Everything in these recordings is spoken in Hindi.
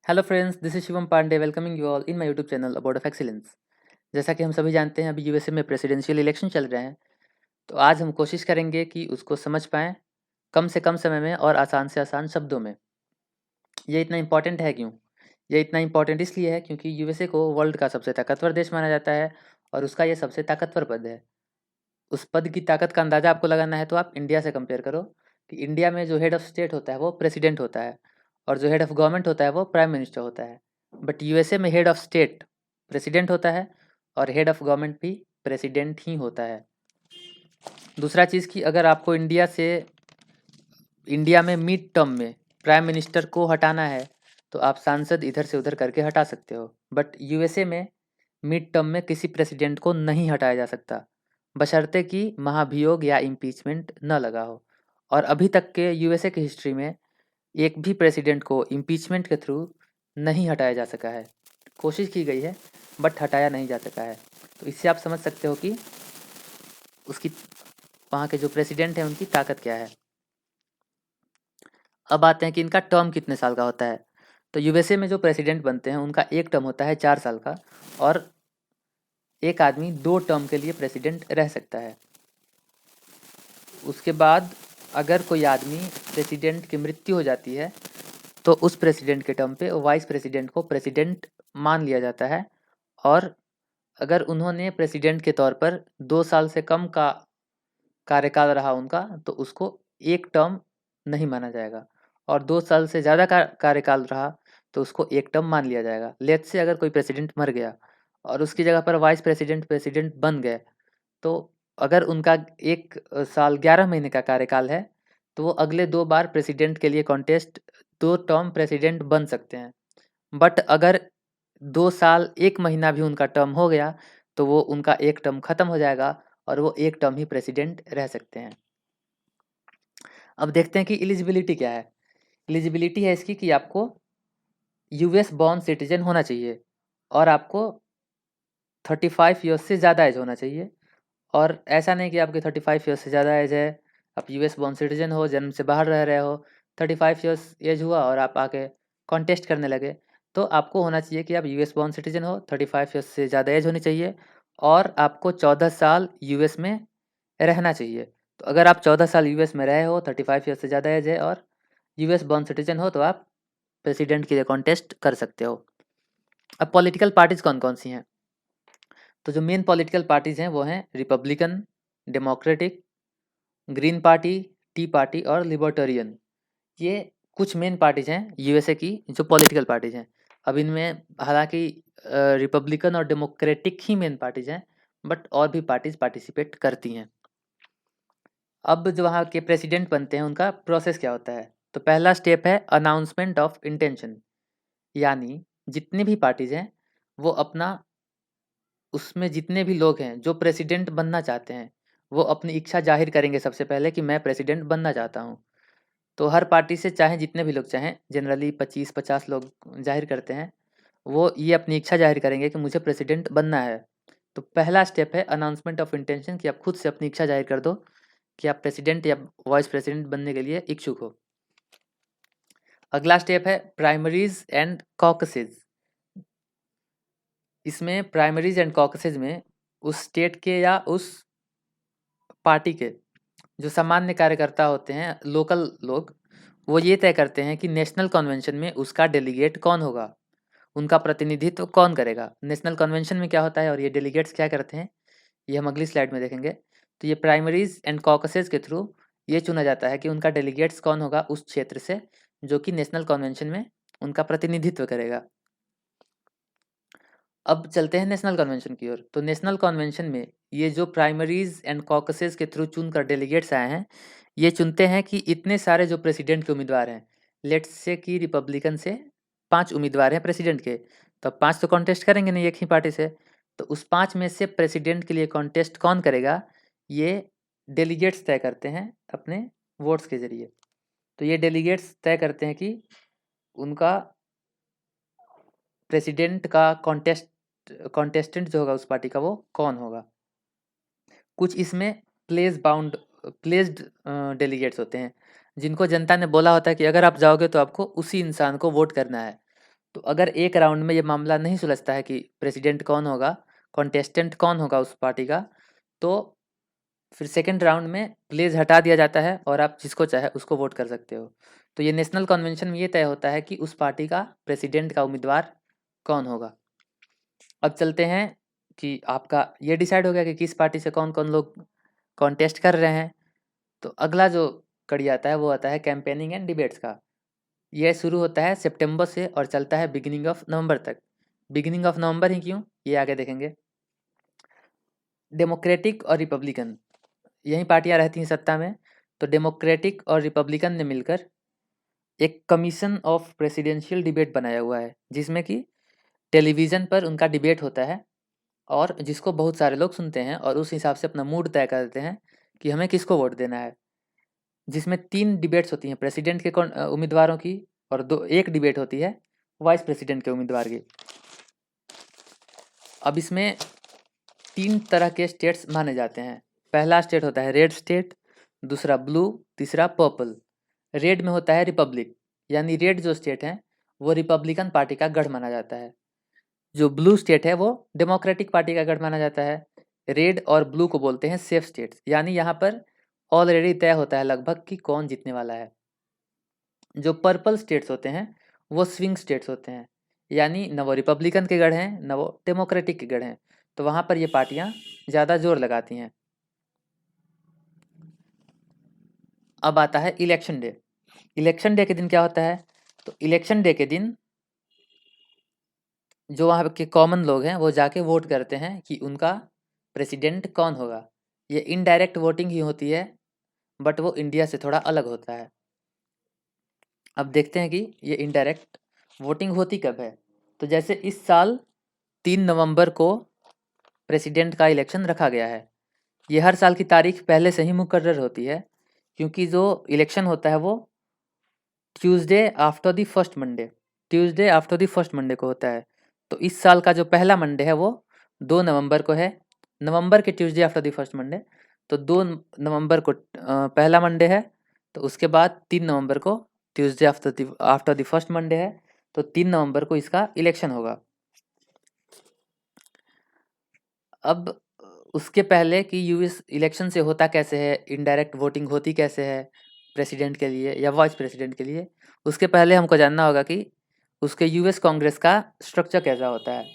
Hello friends, this is Shivam Pandey welcoming you all in my YouTube channel about of excellence. जैसा कि हम सभी जानते हैं, अभी यूएसए में प्रेसिडेंशियल इलेक्शन चल रहे हैं। तो आज हम कोशिश करेंगे कि उसको समझ पाएँ कम से कम समय में और आसान से आसान शब्दों में। ये इतना इम्पोर्टेंट है क्यों? ये इतना इम्पोर्टेंट इसलिए है क्योंकि यूएसए को वर्ल्ड का सबसे ताकतवर देश माना जाता है और उसका ये सबसे ताकतवर पद है। उस पद की ताकत का अंदाज़ा आपको लगाना है तो आप इंडिया से कंपेयर करो कि इंडिया में जो हेड ऑफ़ स्टेट होता है वो प्रेसिडेंट होता है और जो हेड ऑफ़ गवर्नमेंट होता है वो प्राइम मिनिस्टर होता है। बट यूएसए में हेड ऑफ़ स्टेट प्रेसिडेंट होता है और हेड ऑफ़ गवर्नमेंट भी प्रेसिडेंट ही होता है। दूसरा चीज़ कि अगर आपको इंडिया में मिड टर्म में प्राइम मिनिस्टर को हटाना है तो आप सांसद इधर से उधर करके हटा सकते हो। बट यूएसए में मिड टर्म में किसी प्रेसिडेंट को नहीं हटाया जा सकता, बशर्ते कि महाभियोग या इम्पीचमेंट न लगा हो। और अभी तक के यूएसए की हिस्ट्री में एक भी प्रेसिडेंट को इम्पीचमेंट के थ्रू नहीं हटाया जा सका है। कोशिश की गई है बट हटाया नहीं जा सका है। तो इससे आप समझ सकते हो कि उसकी वहाँ के जो प्रेसिडेंट हैं उनकी ताकत क्या है। अब आते हैं कि इनका टर्म कितने साल का होता है। तो यूएसए में जो प्रेसिडेंट बनते हैं उनका एक टर्म होता है 4 साल का और एक आदमी 2 टर्म के लिए प्रेसिडेंट रह सकता है। उसके बाद अगर कोई आदमी प्रेसिडेंट की मृत्यु हो जाती है तो उस प्रेसिडेंट के टर्म पे वाइस प्रेसिडेंट को प्रेसिडेंट मान लिया जाता है और अगर उन्होंने प्रेसिडेंट के तौर पर 2 साल से कम का कार्यकाल रहा उनका तो उसको एक टर्म नहीं माना जाएगा और 2 साल से ज़्यादा का कार्यकाल रहा तो उसको एक टर्म मान लिया जाएगा। लेट्स से अगर कोई प्रेसिडेंट मर गया और उसकी जगह पर वाइस प्रेसिडेंट प्रेसिडेंट बन गए तो अगर उनका 1 साल 11 महीने का कार्यकाल है तो वो अगले 2 बार प्रेसिडेंट के लिए कॉन्टेस्ट 2 टर्म प्रेसिडेंट बन सकते हैं। बट अगर 2 साल 1 महीना भी उनका टर्म हो गया तो वो उनका एक टर्म खत्म हो जाएगा और वो एक टर्म ही प्रेसिडेंट रह सकते हैं। अब देखते हैं कि एलिजिबिलिटी क्या है। एलिजिबिलिटी है इसकी कि आपको यूएस बॉर्न सिटीजन होना चाहिए और आपको 35 ईयर्स से ज़्यादा एज होना चाहिए। और ऐसा नहीं कि आपकी 35 ईयर्स से ज़्यादा एज है, आप यूएस बॉर्न सिटीजन हो, जन्म से बाहर रह रहे हो, 35 ईयर्स एज हुआ और आप आके कॉन्टेस्ट करने लगे, तो आपको होना चाहिए कि आप यूएस बॉर्न सिटीजन हो, 35 ईयर्स से ज़्यादा एज होनी चाहिए और आपको 14 साल यूएस में रहना चाहिए। तो अगर आप 14 साल यूएस में रहे हो, 35 ईयर्स से ज़्यादा एज है और यूएस बॉर्न सिटीजन हो तो आप प्रेसिडेंट के लिए कॉन्टेस्ट कर सकते हो। अब पॉलिटिकल पार्टीज़ कौन-कौन सी हैं? तो जो मेन पॉलिटिकल पार्टीज़ हैं वो हैं Republican, democratic, green party, T party और लिबर्टेरियन। ये कुछ मेन पार्टीज़ हैं यूएसए की जो पॉलिटिकल पार्टीज़ हैं। अब इनमें हालाँकि रिपब्लिकन और डेमोक्रेटिक ही मेन पार्टीज़ हैं, बट और भी पार्टीज़ पार्टिसिपेट करती हैं। अब जो वहाँ के प्रेसिडेंट बनते हैं उनका प्रोसेस क्या होता है? तो पहला स्टेप है अनाउंसमेंट ऑफ इंटेंशन, यानी जितनी भी पार्टीज़ हैं वो अपना उसमें जितने भी लोग हैं जो प्रेसिडेंट बनना चाहते हैं, वो अपनी इच्छा ज़ाहिर करेंगे सबसे पहले कि मैं प्रेसिडेंट बनना चाहता हूँ। तो हर पार्टी से चाहे जितने भी लोग चाहें, जनरली 25-50 लोग ज़ाहिर करते हैं, वो ये अपनी इच्छा ज़ाहिर करेंगे कि मुझे प्रेसिडेंट बनना है। तो पहला स्टेप है अनाउंसमेंट ऑफ इंटेंशन कि आप खुद से अपनी इच्छा ज़ाहिर कर दो कि आप प्रेसिडेंट या वाइस प्रेसिडेंट बनने के लिए इच्छुक हो। अगला स्टेप है प्राइमरीज़ एंड कॉकसेस। इसमें प्राइमरीज़ एंड कॉकसेस में उस स्टेट के या उस पार्टी के जो सामान्य कार्यकर्ता होते हैं, लोकल लोग, वो ये तय करते हैं कि नेशनल कन्वेंशन में उसका डेलीगेट कौन होगा, उनका प्रतिनिधित्व कौन करेगा। नेशनल कन्वेंशन में क्या होता है और ये डेलीगेट्स क्या करते हैं, ये हम अगली स्लाइड में देखेंगे। तो ये प्राइमरीज़ एंड कॉकसेस के थ्रू ये चुना जाता है कि उनका डेलीगेट्स कौन होगा उस क्षेत्र से, जो कि नेशनल कन्वेंशन में उनका प्रतिनिधित्व करेगा। अब चलते हैं नेशनल कन्वेंशन की ओर। तो नेशनल कन्वेंशन में ये जो प्राइमरीज़ एंड कॉकसेस के थ्रू चुनकर डेलीगेट्स आए हैं, ये चुनते हैं कि इतने सारे जो प्रेसिडेंट के उम्मीदवार हैं, लेट्स से कि रिपब्लिकन से 5 उम्मीदवार हैं प्रेसिडेंट के, तो अब 5 तो कॉन्टेस्ट करेंगे नहीं एक ही पार्टी से। तो उस 5 में से प्रेसिडेंट के लिए कॉन्टेस्ट कौन करेगा, ये डेलीगेट्स तय करते हैं अपने वोट्स के ज़रिए। तो ये डेलीगेट्स तय करते हैं कि उनका प्रेसिडेंट का कॉन्टेस्टेंट जो होगा उस पार्टी का वो कौन होगा। कुछ इसमें प्लेस्ड डेलीगेट्स होते हैं जिनको जनता ने बोला होता है कि अगर आप जाओगे तो आपको उसी इंसान को वोट करना है। तो अगर एक राउंड में ये मामला नहीं सुलझता है कि प्रेसिडेंट कौन होगा, कॉन्टेस्टेंट कौन होगा उस पार्टी का, तो फिर सेकंड राउंड में प्लेज हटा दिया जाता है और आप जिसको चाहे उसको वोट कर सकते हो। तो ये नेशनल कन्वेंशन में ये तय होता है कि उस पार्टी का प्रेसिडेंट का उम्मीदवार कौन होगा। अब चलते हैं कि आपका ये डिसाइड हो गया कि किस पार्टी से कौन कौन लोग कॉन्टेस्ट कर रहे हैं। तो अगला जो कड़ी आता है वो आता है कैंपेनिंग एंड डिबेट्स का। यह शुरू होता है सितंबर से और चलता है बिगिनिंग ऑफ नवंबर तक। बिगिनिंग ऑफ नवंबर ही क्यों, ये आगे देखेंगे। डेमोक्रेटिक और रिपब्लिकन यही पार्टियां रहती हैं सत्ता में। तो डेमोक्रेटिक और रिपब्लिकन ने मिलकर एक कमीशन ऑफ प्रेसिडेंशियल डिबेट बनाया हुआ है, जिसमें कि टेलीविज़न पर उनका डिबेट होता है और जिसको बहुत सारे लोग सुनते हैं और उस हिसाब से अपना मूड तय कर देते हैं कि हमें किसको वोट देना है। जिसमें 3 डिबेट्स होती हैं प्रेसिडेंट के उम्मीदवारों की, और एक डिबेट होती है वाइस प्रेसिडेंट के उम्मीदवार की। अब इसमें 3 तरह के स्टेट्स माने जाते हैं। पहला स्टेट होता है रेड स्टेट, दूसरा ब्लू, तीसरा पर्पल। रेड में होता है रिपब्लिक, यानी रेड जो स्टेट है वो रिपब्लिकन पार्टी का गढ़ माना जाता है। जो ब्लू स्टेट है वो डेमोक्रेटिक पार्टी का गढ़ माना जाता है। रेड और ब्लू को बोलते हैं सेफ स्टेट्स, यानी यहाँ पर ऑलरेडी तय होता है लगभग कि कौन जीतने वाला है। जो पर्पल स्टेट्स होते हैं वो स्विंग स्टेट्स होते हैं, यानी न वो रिपब्लिकन के गढ़ हैं न वो डेमोक्रेटिक के गढ़ हैं। तो वहाँ पर ये पार्टियाँ ज़्यादा जोर लगाती हैं। अब आता है इलेक्शन डे। इलेक्शन डे के दिन क्या होता है, तो इलेक्शन डे के दिन जो वहाँ के कॉमन लोग हैं वो जाके वोट करते हैं कि उनका प्रेसिडेंट कौन होगा। ये इनडायरेक्ट वोटिंग ही होती है, बट वो इंडिया से थोड़ा अलग होता है। अब देखते हैं कि ये इनडायरेक्ट वोटिंग होती कब है। तो जैसे इस साल 3 नवंबर को प्रेसिडेंट का इलेक्शन रखा गया है। ये हर साल की तारीख पहले से ही मुकर्रर होती है, क्योंकि जो इलेक्शन होता है वो Tuesday after the first Monday, Tuesday after the first Monday को होता है। तो इस साल का जो पहला मंडे है वो 2 नवंबर को है, नवंबर के Tuesday after the first Monday. तो 2 नवंबर को पहला मंडे है, तो उसके बाद 3 नवंबर को Tuesday after the first Monday है, तो 3 नवंबर को इसका इलेक्शन होगा। अब उसके पहले कि यूएस इलेक्शन से होता कैसे है, इनडायरेक्ट वोटिंग होती कैसे है प्रेसिडेंट के लिए या वाइस प्रेसिडेंट के लिए, उसके पहले हमको जानना होगा कि उसके यूएस कांग्रेस का स्ट्रक्चर कैसा होता है।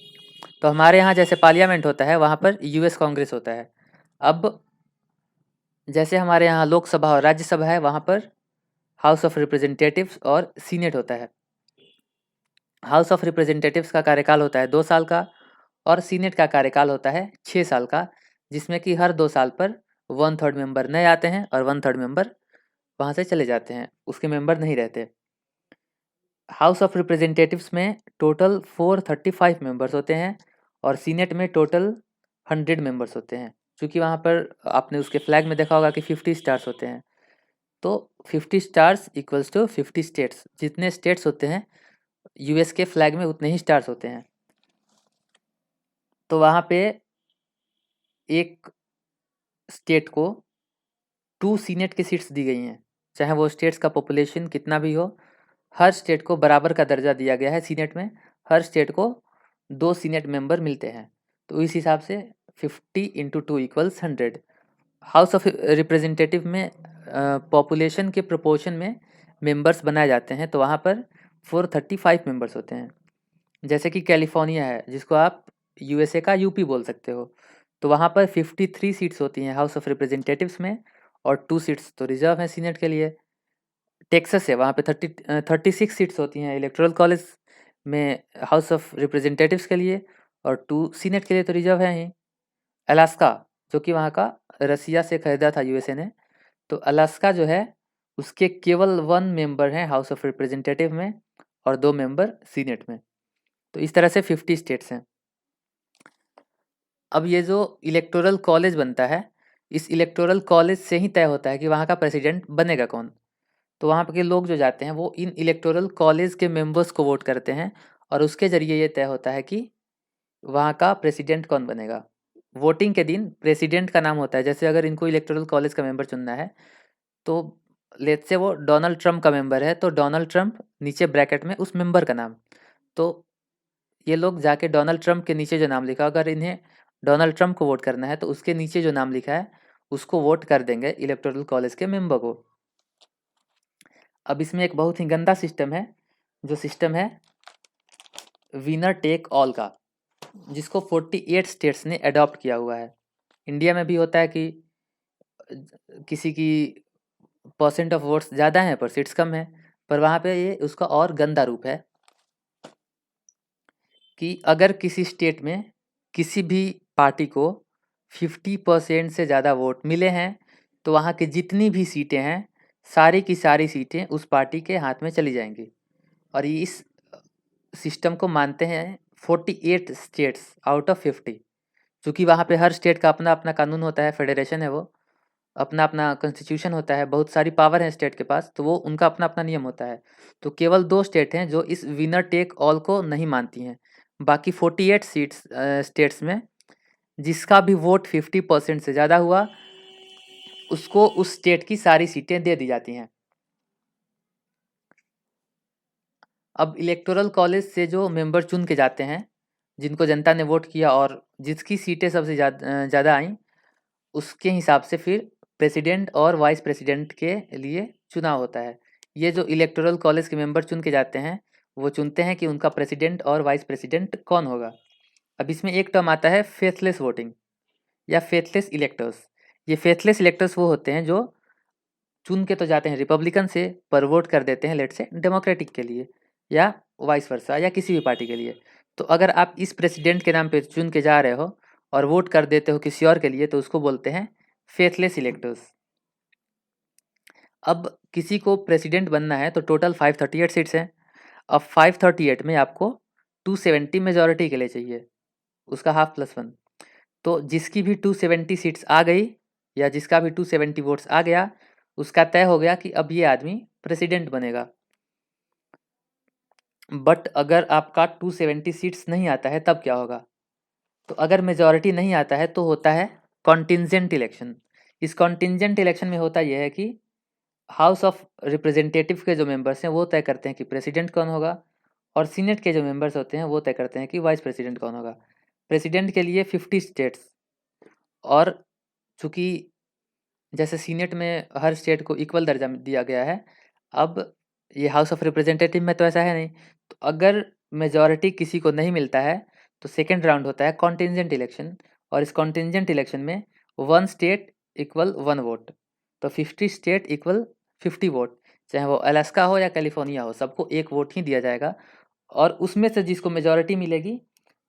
तो हमारे यहाँ जैसे पार्लियामेंट होता है वहाँ पर यूएस कांग्रेस होता है। अब जैसे हमारे यहाँ लोकसभा और राज्यसभा है, वहाँ पर हाउस ऑफ रिप्रेजेंटेटिव्स और सीनेट होता है। हाउस ऑफ रिप्रेजेंटेटिव्स का कार्यकाल होता है 2 साल का और सीनेट का कार्यकाल होता है 6 साल का, जिसमें कि हर 2 साल पर 1/3 मेंबर नए आते हैं और 1/3 मेंबर वहाँ से चले जाते हैं, उसके मेंबर नहीं रहते। हाउस ऑफ रिप्रेजेंटेटिव्स में टोटल 435 मेंबर्स होते हैं और सीनेट में टोटल 100 मेंबर्स होते हैं। क्योंकि वहाँ पर आपने उसके फ्लैग में देखा होगा कि 50 स्टार्स होते हैं, तो 50 स्टार्स इक्वल्स टू 50 स्टेट्स। जितने स्टेट्स होते हैं यूएस के फ्लैग में उतने ही स्टार्स होते हैं। तो वहाँ पे एक स्टेट को 2 सीनेट की सीट्स दी गई हैं, चाहे वो स्टेट्स का पॉपुलेशन कितना भी हो, हर स्टेट को बराबर का दर्जा दिया गया है सीनेट में। हर स्टेट को 2 सीनेट मेंबर मिलते हैं, तो इस हिसाब से 50 into 2 equals 100। House of representative में पॉपुलेशन के प्रोपोर्शन में मेंबर्स बनाए जाते हैं, तो वहाँ पर 435 मेंबर्स होते हैं। जैसे कि कैलिफोर्निया है, जिसको आप यूएसए का यूपी बोल सकते हो, तो वहाँ पर 53 सीट्स होती हैं हाउस ऑफ रिप्रेजेंटेटिव्स में और 2 सीट्स तो रिजर्व हैं सीनेट के लिए। टेक्सास है, वहाँ पे 36 सीट्स होती हैं इलेक्टोरल कॉलेज में हाउस ऑफ रिप्रेजेंटेटिव्स के लिए और 2 सीनेट के लिए तो रिजर्व है ही। अलास्का, जो कि वहाँ का रसिया से खरीदा था यूएसए ने, तो अलास्का जो है उसके केवल 1 मेंबर हैं हाउस ऑफ रिप्रेजेंटेटिव में और 2 मेंबर सीनेट में। तो इस तरह से 50 स्टेट्स हैं। अब ये जो इलेक्टोरल कॉलेज बनता है, इस इलेक्टोरल कॉलेज से ही तय होता है कि वहाँ का प्रेसिडेंट बनेगा कौन। तो वहाँ के लोग जो जाते हैं वो इन इलेक्टोरल कॉलेज के मेंबर्स को वोट करते हैं और उसके ज़रिए ये तय होता है कि वहाँ का प्रेसिडेंट कौन बनेगा। वोटिंग के दिन प्रेसिडेंट का नाम होता है, जैसे अगर इनको इलेक्टोरल कॉलेज का मेंबर चुनना है, तो लेट्स से वो डोनाल्ड ट्रंप का मेंबर है, तो डोनाल्ड ट्रंप नीचे ब्रैकेट में उस मेंबर का नाम। तो ये लोग जाके डोनाल्ड ट्रंप के नीचे जो नाम लिखा, अगर इन्हें डोनाल्ड ट्रंप को वोट करना है तो उसके नीचे जो नाम लिखा है उसको वोट कर देंगे इलेक्टोरल कॉलेज के मेंबर को। अब इसमें एक बहुत ही गंदा सिस्टम है, जो सिस्टम है विनर टेक ऑल का, जिसको 48 स्टेट्स ने अडॉप्ट किया हुआ है। इंडिया में भी होता है कि किसी की परसेंट ऑफ वोट्स ज़्यादा हैं पर सीट्स कम है, पर वहाँ पे ये उसका और गंदा रूप है कि अगर किसी स्टेट में किसी भी पार्टी को 50% से ज़्यादा वोट मिले हैं तो वहाँ की जितनी भी सीटें हैं सारी की सारी सीटें उस पार्टी के हाथ में चली जाएंगी। और ये इस सिस्टम को मानते हैं 48 स्टेट्स आउट ऑफ 50, क्योंकि वहाँ पे हर स्टेट का अपना अपना कानून होता है, फेडरेशन है, वो अपना अपना कॉन्स्टिट्यूशन होता है, बहुत सारी पावर है स्टेट के पास, तो वो उनका अपना अपना नियम होता है। तो केवल 2 स्टेट हैं जो इस विनर टेक ऑल को नहीं मानती हैं। बाकी 48 सीट्स स्टेट्स में जिसका भी वोट 50% से ज़्यादा हुआ उसको उस स्टेट की सारी सीटें दे दी जाती हैं। अब इलेक्टोरल कॉलेज से जो मेंबर चुन के जाते हैं, जिनको जनता ने वोट किया और जिसकी सीटें सबसे ज़्यादा आई, उसके हिसाब से फिर प्रेसिडेंट और वाइस प्रेसिडेंट के लिए चुनाव होता है। ये जो इलेक्टोरल कॉलेज के मेंबर चुन के जाते हैं वो चुनते हैं कि उनका प्रेसिडेंट और वाइस प्रेसिडेंट कौन होगा। अब इसमें एक टर्म आता है फेथलेस वोटिंग या फेथलेस इलेक्टर्स। ये फेथलेस इलेक्टर्स वो होते हैं जो चुन के तो जाते हैं रिपब्लिकन से, पर वोट कर देते हैं लेट से डेमोक्रेटिक के लिए या वाइस वर्सा या किसी भी पार्टी के लिए। तो अगर आप इस प्रेसिडेंट के नाम पे चुन के जा रहे हो और वोट कर देते हो किसी और के लिए तो उसको बोलते हैं फेथलेस इलेक्टर्स। अब किसी को प्रेसिडेंट बनना है तो टोटल 538 सीट्स हैं। अब 538 में आपको 270 मेजॉरिटी के लिए चाहिए, उसका हाफ प्लस 1। तो जिसकी भी 270 सीट्स आ गई या जिसका भी 270 वोट्स आ गया उसका तय हो गया कि अब ये आदमी प्रेसिडेंट बनेगा। बट अगर आपका 270 सीट्स नहीं आता है तब क्या होगा? तो अगर मेजॉरिटी नहीं आता है तो होता है कॉन्टिजेंट इलेक्शन। इस कॉन्टिजेंट इलेक्शन में होता यह है कि हाउस ऑफ रिप्रेजेंटेटिव के जो मेंबर्स हैं वो तय करते हैं कि प्रेसिडेंट कौन होगा, और सीनेट के जो मेंबर्स होते हैं वो तय करते हैं कि वाइस प्रेसिडेंट कौन होगा। प्रेसिडेंट के लिए 50 स्टेट्स, और चूँकि जैसे सीनेट में हर स्टेट को इक्वल दर्जा दिया गया है, अब ये हाउस ऑफ रिप्रेजेंटेटिव में तो ऐसा है नहीं। तो अगर मेजॉरिटी किसी को नहीं मिलता है तो सेकेंड राउंड होता है कॉन्टिजेंट इलेक्शन, और इस कॉन्टिजेंट इलेक्शन में 1 स्टेट इक्वल 1 वोट। तो 50 स्टेट इक्वल 50 वोट, चाहे वो अलास्का हो या कैलिफोर्निया हो, सबको एक वोट ही दिया जाएगा और उसमें से जिसको मेजॉरिटी मिलेगी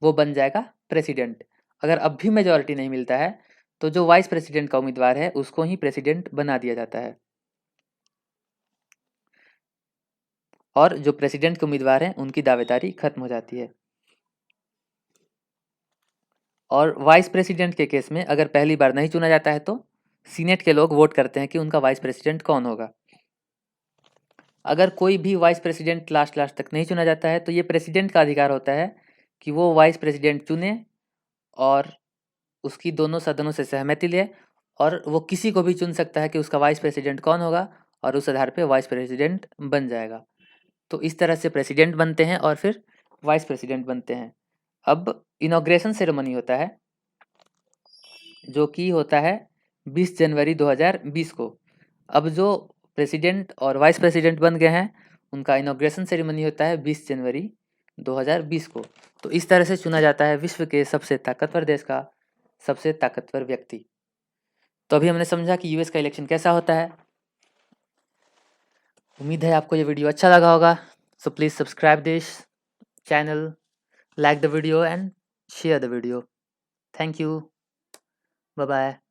वो बन जाएगा प्रेसिडेंट। अगर अब भी मेजॉरिटी नहीं मिलता है तो जो वाइस प्रेसिडेंट का उम्मीदवार है उसको ही प्रेसिडेंट बना दिया जाता है, और जो प्रेसिडेंट के उम्मीदवार हैं उनकी दावेदारी खत्म हो जाती है। और वाइस प्रेसिडेंट के केस में अगर पहली बार नहीं चुना जाता है तो सीनेट के लोग वोट करते हैं कि उनका वाइस प्रेसिडेंट कौन होगा। अगर कोई भी वाइस प्रेसिडेंट लास्ट तक नहीं चुना जाता है तो ये प्रेसिडेंट का अधिकार होता है कि वो वाइस प्रेसिडेंट चुने और उसकी दोनों सदनों से सहमति ले, और वो किसी को भी चुन सकता है कि उसका वाइस प्रेसिडेंट कौन होगा, और उस आधार पे वाइस प्रेसिडेंट बन जाएगा। तो इस तरह से प्रेसिडेंट बनते हैं और फिर वाइस प्रेसिडेंट बनते हैं। अब इनॉग्रेशन सेरेमनी होता है जो कि होता है 20 जनवरी 2020 को। अब जो प्रेसिडेंट और वाइस प्रेसिडेंट बन गए हैं उनका इनॉग्रेशन सेरेमनी होता है 20 जनवरी 2020 को। तो इस तरह से चुना जाता है विश्व के सबसे ताकतवर देश का सबसे ताकतवर व्यक्ति। तो अभी हमने समझा कि यूएस का इलेक्शन कैसा होता है। उम्मीद है आपको ये वीडियो अच्छा लगा होगा। So please subscribe this channel, like the video and share the video. Thank you. Bye bye.